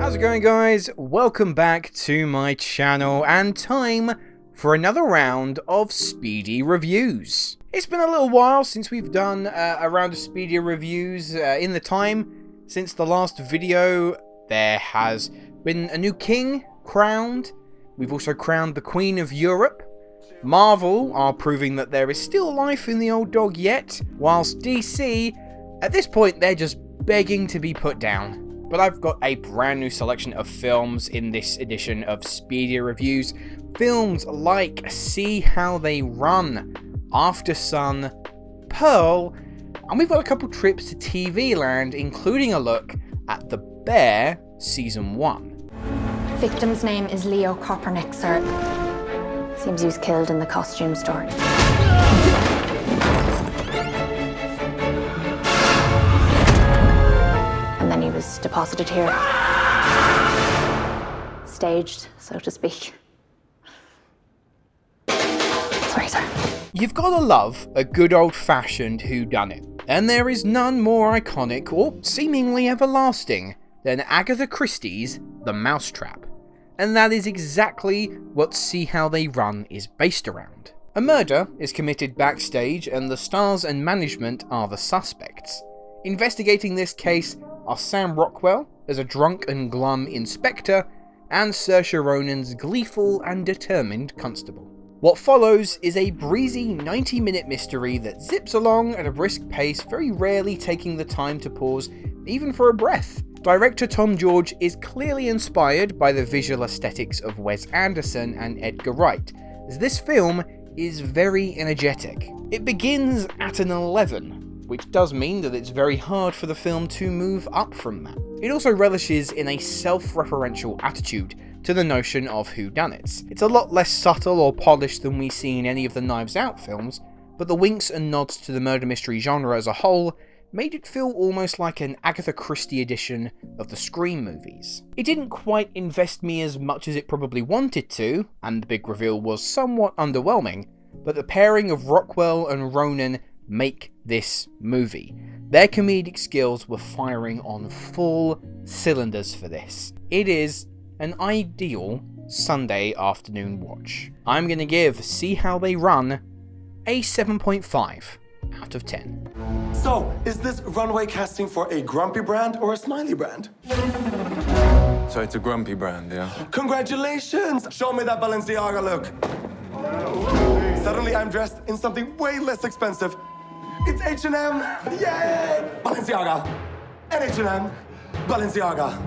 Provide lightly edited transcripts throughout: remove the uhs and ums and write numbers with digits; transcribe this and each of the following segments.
How's it going, guys? Welcome back to my channel and time for another round of Speedy reviews. It's been a little while since we've done a round of Speedy reviews. In the time since the last video, there has been a new king crowned. We've also crowned the Queen of Europe. Marvel are proving that there is still life in the old dog yet, whilst DC, at this point, they're just begging to be put down. But I've got a brand new selection of films in this edition of Speedy Reviews. Films like See How They Run, Aftersun, Pearl, and we've got a couple trips to TV land, including a look at The Bear Season 1. Victim's name is Leo Kopernik, sir. Seems he was killed in the costume store. And then he was deposited here. Staged, so to speak. Sorry, sir. You've got to love a good old-fashioned whodunit, and there is none more iconic or seemingly everlasting than Agatha Christie's The Mousetrap. And that is exactly what See How They Run is based around. A murder is committed backstage and the stars and management are the suspects. Investigating this case are Sam Rockwell as a drunk and glum inspector and Saoirse Ronan's gleeful and determined constable. What follows is a breezy 90-minute mystery that zips along at a brisk pace, very rarely taking the time to pause even for a breath. Director Tom George is clearly inspired by the visual aesthetics of Wes Anderson and Edgar Wright, as this film is very energetic. It begins at an 11, which does mean that it's very hard for the film to move up from that. It also relishes in a self-referential attitude to the notion of whodunits. It's a lot less subtle or polished than we see in any of the Knives Out films, but the winks and nods to the murder mystery genre as a whole made it feel almost like an Agatha Christie edition of the Scream movies. It didn't quite invest me as much as it probably wanted to, and the big reveal was somewhat underwhelming, but the pairing of Rockwell and Ronan make this movie. Their comedic skills were firing on full cylinders for this. It is an ideal Sunday afternoon watch. I'm gonna give See How They Run a 7.5 out of 10. So, is this runway casting for a grumpy brand or a smiley brand? So it's a grumpy brand, yeah? Congratulations! Show me that Balenciaga look. Suddenly I'm dressed in something way less expensive. It's H&M! Yay! Balenciaga! And H&M! Balenciaga!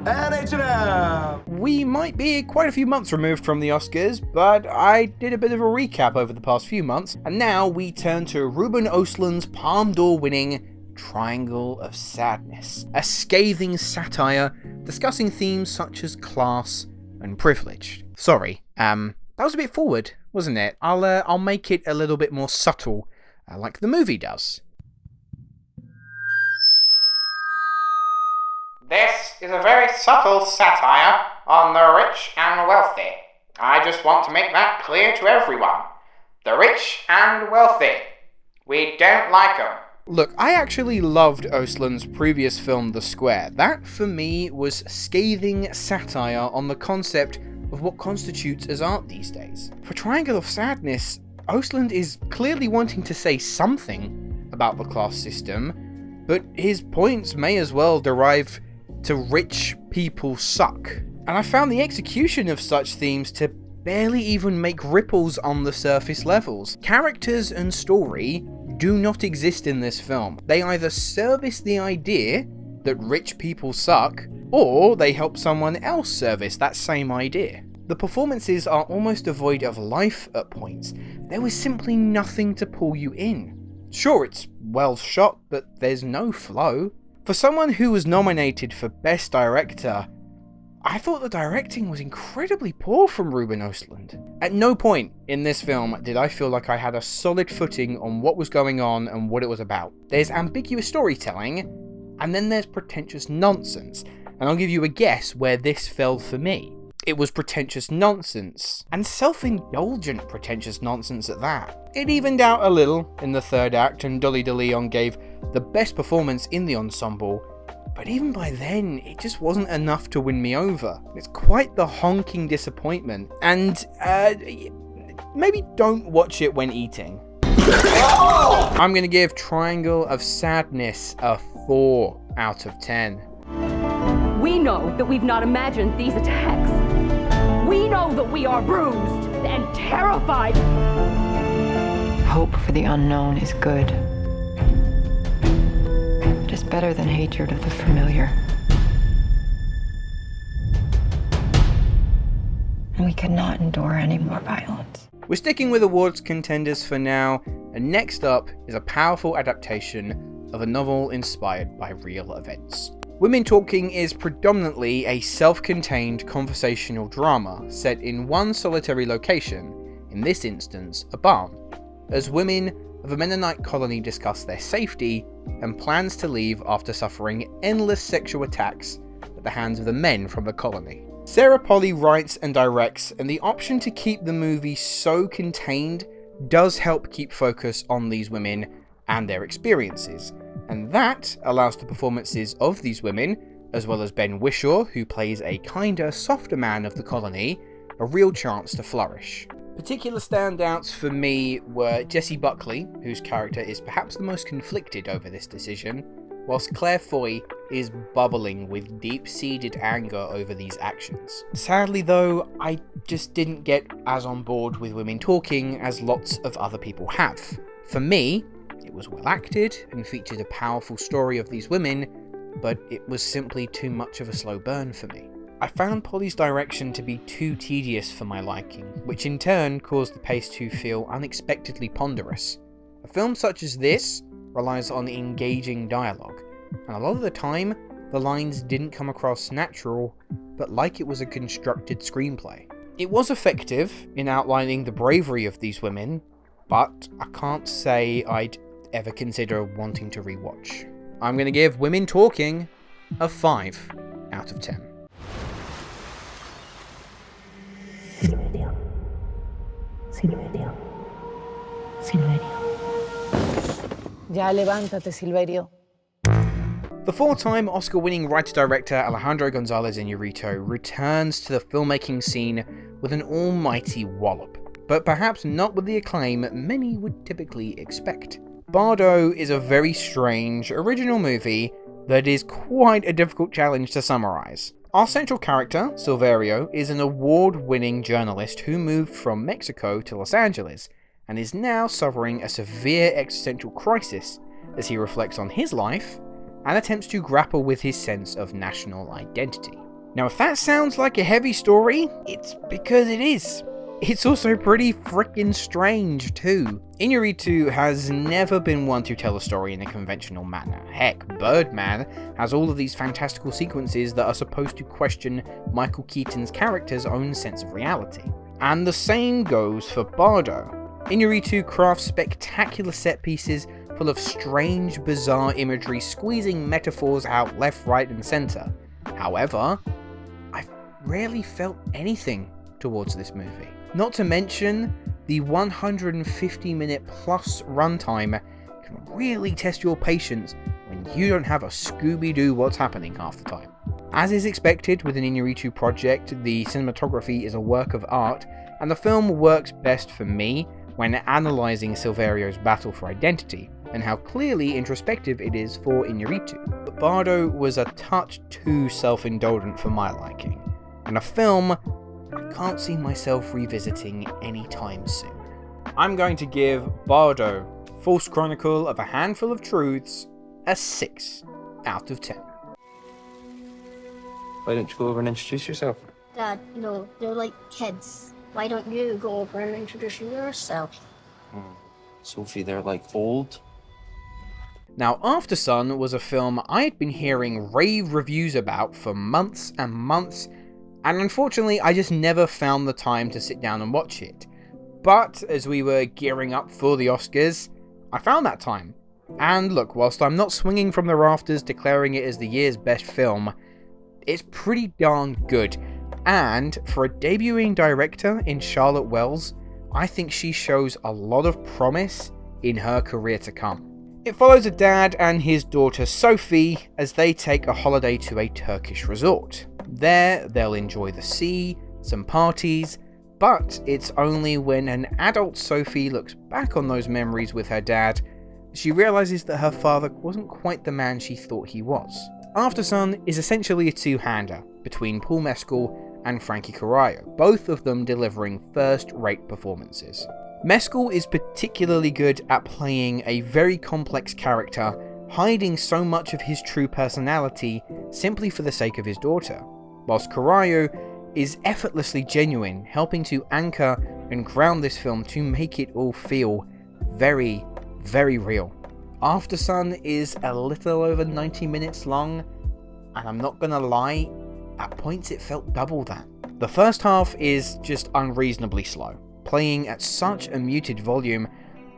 And H&M! We might be quite a few months removed from the Oscars, but I did a bit of a recap over the past few months, and now we turn to Ruben Östlund's Palme d'Or winning Triangle of Sadness, a scathing satire discussing themes such as class and privilege. Sorry, that was a bit forward, wasn't it? I'll make it a little bit more subtle, like the movie does. This is a very subtle satire on the rich and wealthy. I just want to make that clear to everyone. The rich and wealthy. We don't like them. Look, I actually loved Östlund's previous film, The Square. That, for me, was scathing satire on the concept of what constitutes as art these days. For Triangle of Sadness, Östlund is clearly wanting to say something about the class system, but his points may as well derive to rich people suck. And I found the execution of such themes to barely even make ripples on the surface levels. Characters and story do not exist in this film. They either service the idea that rich people suck, or they help someone else service that same idea. The performances are almost devoid of life at points. There was simply nothing to pull you in. Sure, it's well shot, but there's no flow. For someone who was nominated for Best Director, I thought the directing was incredibly poor from Ruben Östlund. At no point in this film did I feel like I had a solid footing on what was going on and what it was about. There's ambiguous storytelling, and then there's pretentious nonsense, and I'll give you a guess where this fell for me. It was pretentious nonsense, and self-indulgent pretentious nonsense at that. It evened out a little in the third act, and Dolly de Leon gave the best performance in the ensemble, but even by then, it just wasn't enough to win me over. It's quite the honking disappointment, and maybe don't watch it when eating. I'm gonna give Triangle of Sadness a 4 out of 10. We know that we've not imagined these attacks. We know that we are bruised and terrified. Hope for the unknown is good. It is better than hatred of the familiar. And we cannot endure any more violence. We're sticking with awards contenders for now, and next up is a powerful adaptation of a novel inspired by real events. Women Talking is predominantly a self-contained conversational drama set in one solitary location, in this instance a barn, as women of a Mennonite colony discuss their safety and plans to leave after suffering endless sexual attacks at the hands of the men from the colony. Sarah Polley writes and directs, and the option to keep the movie so contained does help keep focus on these women and their experiences, and that allows the performances of these women, as well as Ben Whishaw, who plays a kinder, softer man of the colony, a real chance to flourish. Particular standouts for me were Jessie Buckley, whose character is perhaps the most conflicted over this decision, whilst Claire Foy is bubbling with deep-seated anger over these actions. Sadly though, I just didn't get as on board with Women Talking as lots of other people have. For me, it was well acted and featured a powerful story of these women, but it was simply too much of a slow burn for me. I found Polley's direction to be too tedious for my liking, which in turn caused the pace to feel unexpectedly ponderous. A film such as this relies on engaging dialogue, and a lot of the time, the lines didn't come across natural, but like it was a constructed screenplay. It was effective in outlining the bravery of these women, but I can't say I'd ever consider wanting to rewatch. I'm gonna give Women Talking a 5 out of 10. Silverio. Silverio. Silverio. Ya levántate, Silverio. The four-time Oscar-winning writer-director Alejandro González Iñárritu returns to the filmmaking scene with an almighty wallop, but perhaps not with the acclaim many would typically expect. Bardo is a very strange, original movie that is quite a difficult challenge to summarize. Our central character, Silverio, is an award-winning journalist who moved from Mexico to Los Angeles, and is now suffering a severe existential crisis as he reflects on his life and attempts to grapple with his sense of national identity. Now, if that sounds like a heavy story, it's because it is. It's also pretty frickin' strange too. Iñárritu has never been one to tell a story in a conventional manner. Heck, Birdman has all of these fantastical sequences that are supposed to question Michael Keaton's character's own sense of reality. And the same goes for Bardo. Iñárritu crafts spectacular set pieces full of strange, bizarre imagery, squeezing metaphors out left, right, and center. However, I've rarely felt anything towards this movie. Not to mention, the 150-minute plus runtime can really test your patience when you don't have a Scooby-Doo what's happening half the time. As is expected with an Iñárritu project, the cinematography is a work of art, and the film works best for me when analysing Silverio's battle for identity, and how clearly introspective it is for Iñárritu. But Bardo was a touch too self-indulgent for my liking, and a film I can't see myself revisiting anytime soon. I'm going to give Bardo, False Chronicle of a Handful of Truths, a 6 out of 10. Why don't you go over and introduce yourself? Dad, no, they're like kids. Why don't you go over and introduce yourself? Sophie, they're like old. Now, Aftersun was a film I had been hearing rave reviews about for months and months, and unfortunately I just never found the time to sit down and watch it. But as we were gearing up for the Oscars, I found that time. And look, whilst I'm not swinging from the rafters declaring it as the year's best film, it's pretty darn good. And for a debuting director in Charlotte Wells, I think she shows a lot of promise in her career to come. It follows a dad and his daughter Sophie as they take a holiday to a Turkish resort. There, they'll enjoy the sea, some parties, but it's only when an adult Sophie looks back on those memories with her dad, she realises that her father wasn't quite the man she thought he was. Aftersun is essentially a two-hander between Paul Mescal and Frankie Carrillo, both of them delivering first-rate performances. Mescal is particularly good at playing a very complex character, hiding so much of his true personality simply for the sake of his daughter, whilst Carrillo is effortlessly genuine, helping to anchor and ground this film to make it all feel very, very real. Aftersun is a little over 90 minutes long, and I'm not gonna lie, at points it felt double that. The first half is just unreasonably slow. Playing at such a muted volume,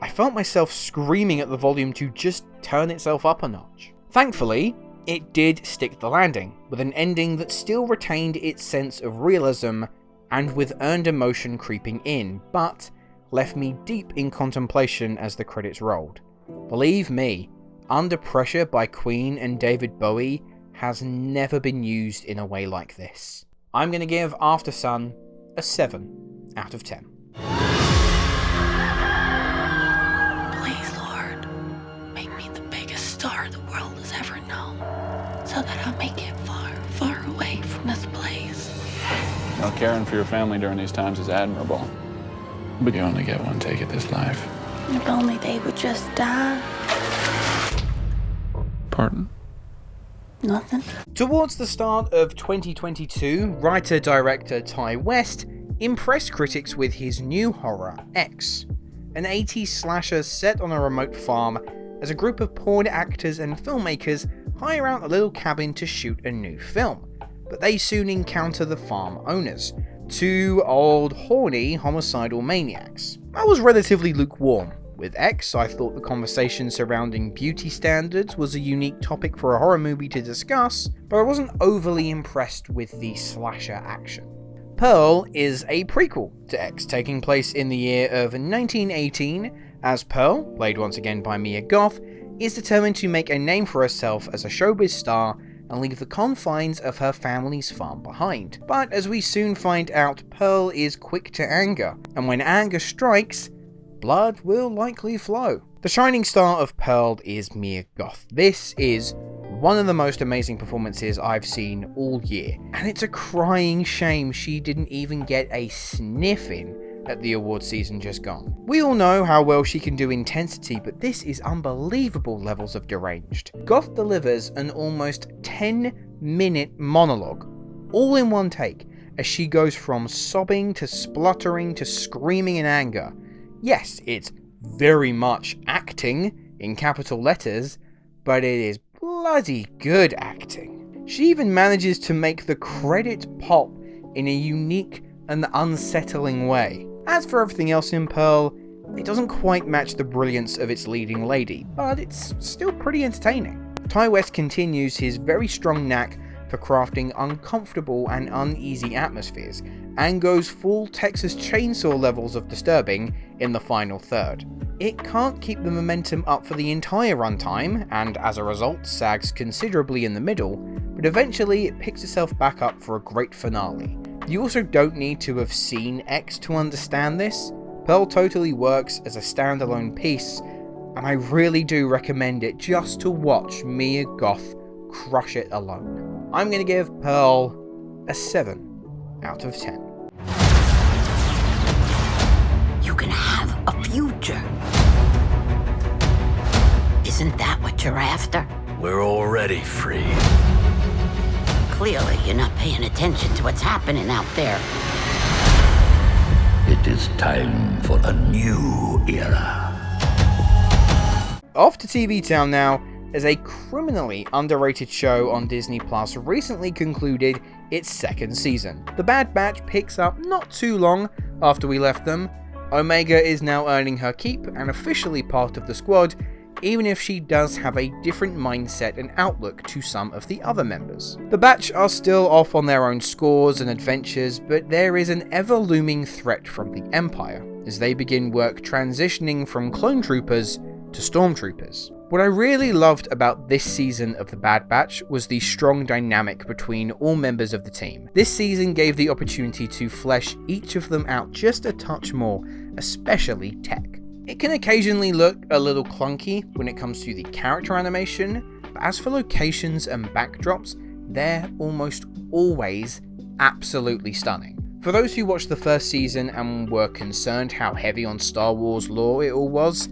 I felt myself screaming at the volume to just turn itself up a notch. Thankfully, it did stick the landing, with an ending that still retained its sense of realism and with earned emotion creeping in, but left me deep in contemplation as the credits rolled. Believe me, Under Pressure by Queen and David Bowie has never been used in a way like this. I'm going to give Aftersun a 7 out of 10. Please, Lord, make me the biggest star the world has ever known, so that I'll make it far, far away from this place. Well, caring for your family during these times is admirable, but you only get one take at this life. If only they would just die. Pardon? Nothing. Towards the start of 2022, writer-director Ty West impressed critics with his new horror, X, an 80s slasher set on a remote farm as a group of porn actors and filmmakers hire out a little cabin to shoot a new film, but they soon encounter the farm owners, two old, horny, homicidal maniacs. I was relatively lukewarm. With X, I thought the conversation surrounding beauty standards was a unique topic for a horror movie to discuss, but I wasn't overly impressed with the slasher action. Pearl is a prequel to X, taking place in the year of 1918, as Pearl, played once again by Mia Goth, is determined to make a name for herself as a showbiz star and leave the confines of her family's farm behind. But as we soon find out, Pearl is quick to anger, and when anger strikes, blood will likely flow. The shining star of Pearl is Mia Goth. This is one of the most amazing performances I've seen all year, and it's a crying shame she didn't even get a sniff in at the award season just gone. We all know how well she can do intensity, but this is unbelievable levels of deranged. Goth delivers an almost 10-minute monologue, all in one take, as she goes from sobbing to spluttering to screaming in anger. Yes, it's very much acting, in capital letters, but it is bloody good acting. She even manages to make the credits pop in a unique and unsettling way. As for everything else in Pearl, it doesn't quite match the brilliance of its leading lady, but it's still pretty entertaining. Ty West continues his very strong knack for crafting uncomfortable and uneasy atmospheres, and goes full Texas Chainsaw levels of disturbing in the final third. It can't keep the momentum up for the entire runtime, and as a result sags considerably in the middle, but eventually it picks itself back up for a great finale. You also don't need to have seen X to understand this. Pearl totally works as a standalone piece, and I really do recommend it just to watch Mia Goth crush it alone. I'm going to give Pearl a 7 out of 10. You can have a future. Isn't that what you're after? We're already free. Clearly, you're not paying attention to what's happening out there. It is time for a new era. Off to TV Town now, as a criminally underrated show on Disney Plus recently concluded its second season. The Bad Batch picks up not too long after we left them. Omega is now earning her keep and officially part of the squad, even if she does have a different mindset and outlook to some of the other members. The Batch are still off on their own scores and adventures, but there is an ever-looming threat from the Empire, as they begin work transitioning from clone troopers to stormtroopers. What I really loved about this season of The Bad Batch was the strong dynamic between all members of the team. This season gave the opportunity to flesh each of them out just a touch more, especially Tech. It can occasionally look a little clunky when it comes to the character animation, but as for locations and backdrops, they're almost always absolutely stunning. For those who watched the first season and were concerned how heavy on Star Wars lore it all was,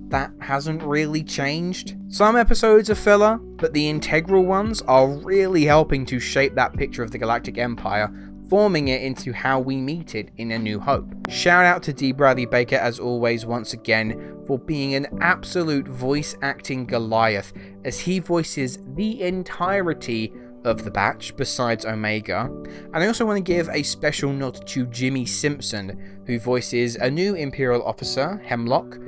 that hasn't really changed. Some episodes are filler, but the integral ones are really helping to shape that picture of the Galactic Empire, forming it into how we meet it in A New Hope. Shout out to D. Bradley Baker as always once again for being an absolute voice acting Goliath as he voices the entirety of the batch besides Omega. And I also want to give a special nod to Jimmy Simpson, who voices a new Imperial officer, Hemlock.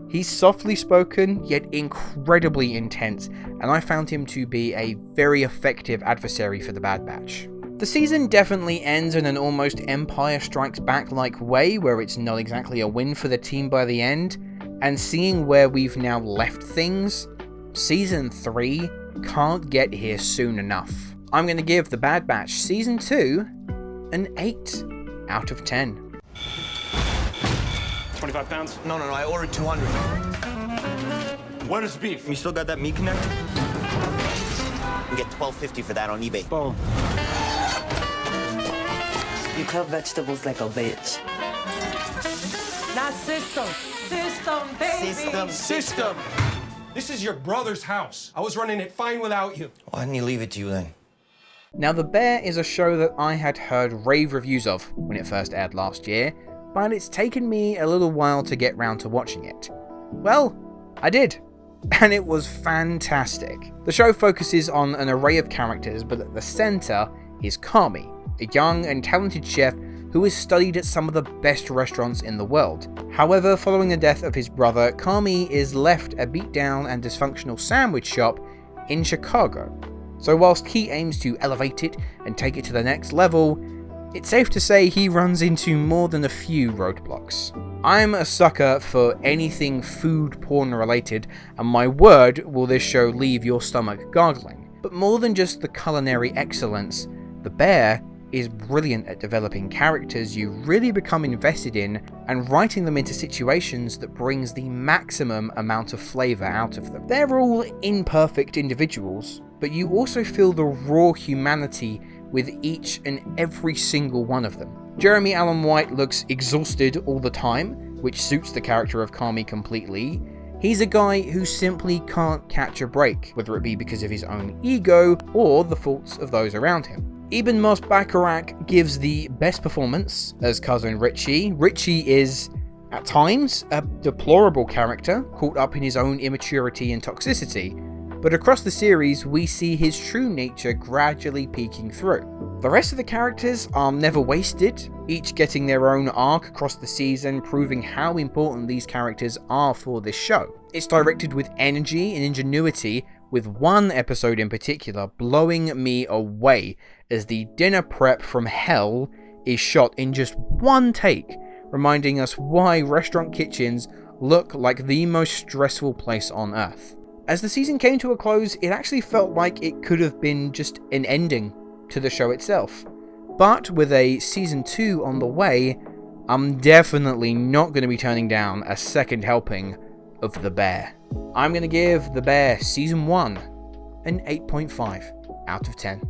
He's softly spoken, yet incredibly intense, and I found him to be a very effective adversary for the Bad Batch. The season definitely ends in an almost Empire Strikes Back-like way, where it's not exactly a win for the team by the end, and seeing where we've now left things, Season 3 can't get here soon enough. I'm going to give The Bad Batch Season 2 an 8 out of 10. 25 pounds? No, I ordered 200. Where's beef? You still got that meat connect? You get $12.50 for that on eBay. Boom. You cut vegetables like a bitch. Not system. System, baby. System! This is your brother's house. I was running it fine without you. Why didn't he leave it to you then? Now, The Bear is a show that I had heard rave reviews of when it first aired last year, but it's taken me a little while to get round to watching it. Well, I did, and it was fantastic. The show focuses on an array of characters, but at the centre is Kami, a young and talented chef who has studied at some of the best restaurants in the world. However, following the death of his brother, Kami is left a beat-down and dysfunctional sandwich shop in Chicago. So whilst he aims to elevate it and take it to the next level, it's safe to say he runs into more than a few roadblocks. I'm a sucker for anything food porn related, and my word will this show leave your stomach gargling. But more than just the culinary excellence, The Bear is brilliant at developing characters you really become invested in and writing them into situations that brings the maximum amount of flavour out of them. They're all imperfect individuals, but you also feel the raw humanity with each and every single one of them. Jeremy Allen White looks exhausted all the time, which suits the character of Kami completely. He's a guy who simply can't catch a break, whether it be because of his own ego or the faults of those around him. Eben Moss Bacharach gives the best performance as cousin Richie. Richie is, at times, a deplorable character, caught up in his own immaturity and toxicity, but across the series we see his true nature gradually peeking through. The rest of the characters are never wasted, each getting their own arc across the season, proving how important these characters are for this show. It's directed with energy and ingenuity, with one episode in particular blowing me away as the dinner prep from hell is shot in just one take, reminding us why restaurant kitchens look like the most stressful place on earth. As the season came to a close, it actually felt like it could have been just an ending to the show itself. But with a season 2 on the way, I'm definitely not going to be turning down a second helping of The Bear. I'm going to give The Bear Season 1 an 8.5 out of 10.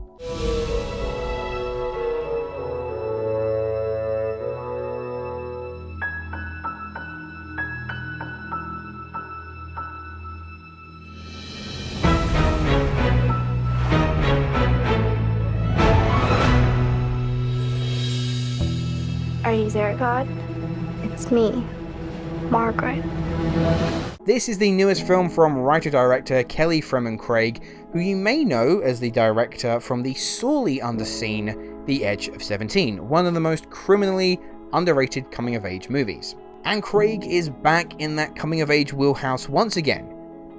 Are you there, God? It's me, Margaret. This is the newest film from writer-director Kelly Fremon Craig, who you may know as the director from the sorely underseen The Edge of 17, one of the most criminally underrated coming-of-age movies. And Craig is back in that coming-of-age wheelhouse once again.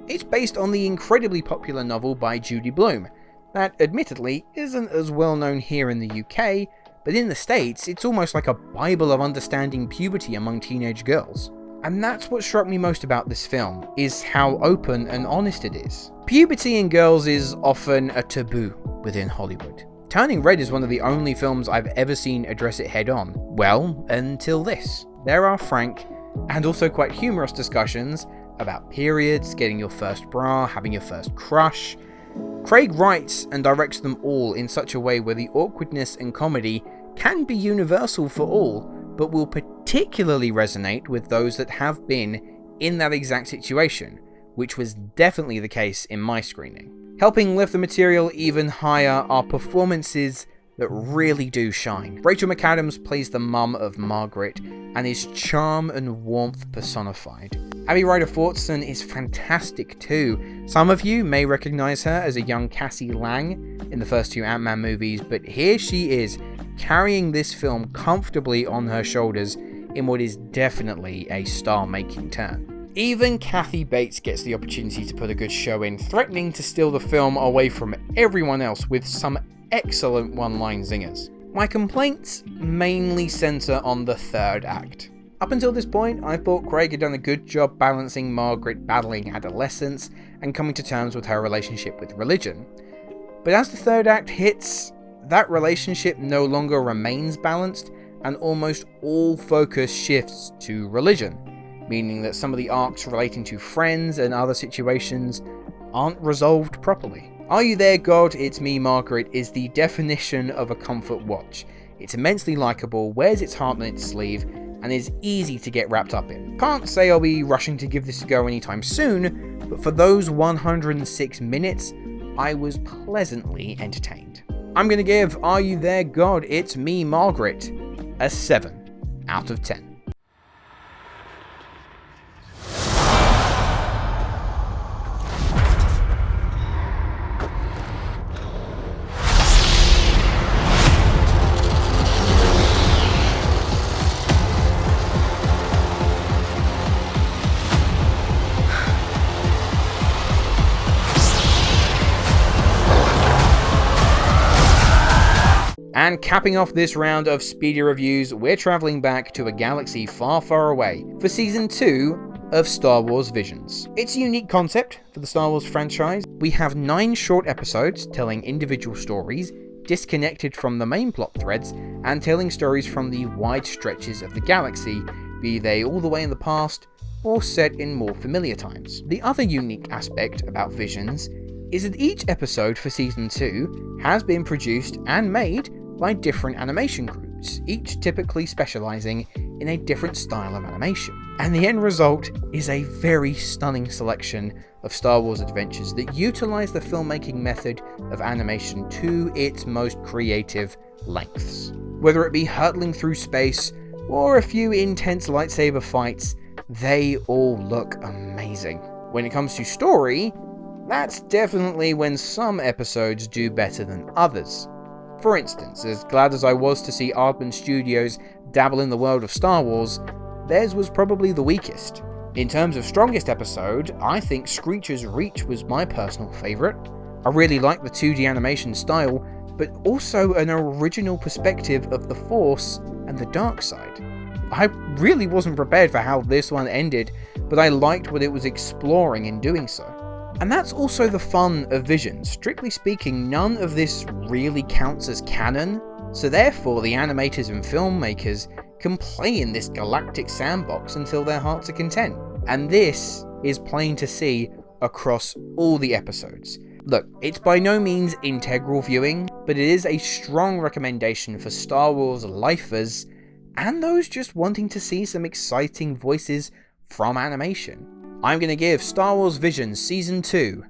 It's based on the incredibly popular novel by Judy Blume, that admittedly isn't as well known here in the UK, but in the States it's almost like a bible of understanding puberty among teenage girls. And that's what struck me most about this film, is how open and honest it is. Puberty in girls is often a taboo within Hollywood. Turning Red is one of the only films I've ever seen address it head on. Well, until this. There are frank, and also quite humorous discussions about periods, getting your first bra, having your first crush. Craig writes and directs them all in such a way where the awkwardness and comedy can be universal for all, but will particularly resonate with those that have been in that exact situation, which was definitely the case in my screening. Helping lift the material even higher are performances that really do shine. Rachel McAdams plays the mum of Margaret and is charm and warmth personified. Abby Ryder-Fortson is fantastic too. Some of you may recognize her as a young Cassie Lang in the first two Ant-Man movies, but here she is carrying this film comfortably on her shoulders in what is definitely a star-making turn. Even Kathy Bates gets the opportunity to put a good show in, threatening to steal the film away from everyone else with some excellent one-line zingers. My complaints mainly center on the third act. Up until this point, I thought Craig had done a good job balancing Margaret battling adolescence and coming to terms with her relationship with religion. But as the third act hits, that relationship no longer remains balanced, and almost all focus shifts to religion, meaning that some of the arcs relating to friends and other situations aren't resolved properly. Are You There, God? It's Me, Margaret is the definition of a comfort watch. It's immensely likeable, wears its heart on its sleeve, and is easy to get wrapped up in. Can't say I'll be rushing to give this a go anytime soon, but for those 106 minutes, I was pleasantly entertained. I'm going to give Are You There, God? It's Me, Margaret a 7 out of 10. And capping off this round of Speedy reviews, we're travelling back to a galaxy far, far away for Season 2 of Star Wars Visions. It's a unique concept for the Star Wars franchise. We have 9 short episodes telling individual stories, disconnected from the main plot threads, and telling stories from the wide stretches of the galaxy, be they all the way in the past or set in more familiar times. The other unique aspect about Visions is that each episode for Season 2 has been produced and made by different animation groups, each typically specializing in a different style of animation. And the end result is a very stunning selection of Star Wars adventures that utilize the filmmaking method of animation to its most creative lengths. Whether it be hurtling through space or a few intense lightsaber fights, they all look amazing. When it comes to story, that's definitely when some episodes do better than others. For instance, as glad as I was to see Aardman Studios dabble in the world of Star Wars, theirs was probably the weakest. In terms of strongest episode, I think Screecher's Reach was my personal favourite. I really like the 2D animation style, but also an original perspective of the Force and the dark side. I really wasn't prepared for how this one ended, but I liked what it was exploring in doing so. And that's also the fun of Visions. Strictly speaking, none of this really counts as canon, so therefore the animators and filmmakers can play in this galactic sandbox until their hearts are content. And this is plain to see across all the episodes. Look, it's by no means integral viewing, but it is a strong recommendation for Star Wars lifers and those just wanting to see some exciting voices from animation. I'm going to give Star Wars Visions Season 2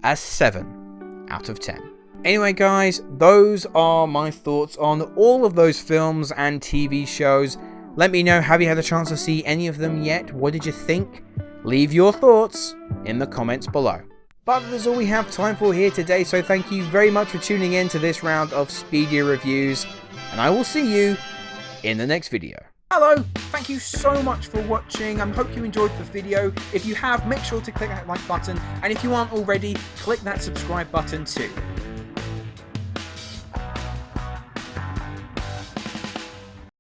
a 7 out of 10. Anyway guys, those are my thoughts on all of those films and TV shows. Let me know, have you had a chance to see any of them yet? What did you think? Leave your thoughts in the comments below. But that's all we have time for here today, so thank you very much for tuning in to this round of Speedy Reviews, and I will see you in the next video. Hello, thank you so much for watching. I hope you enjoyed the video. If you have, make sure to click that like button, and if you aren't already, click that subscribe button too.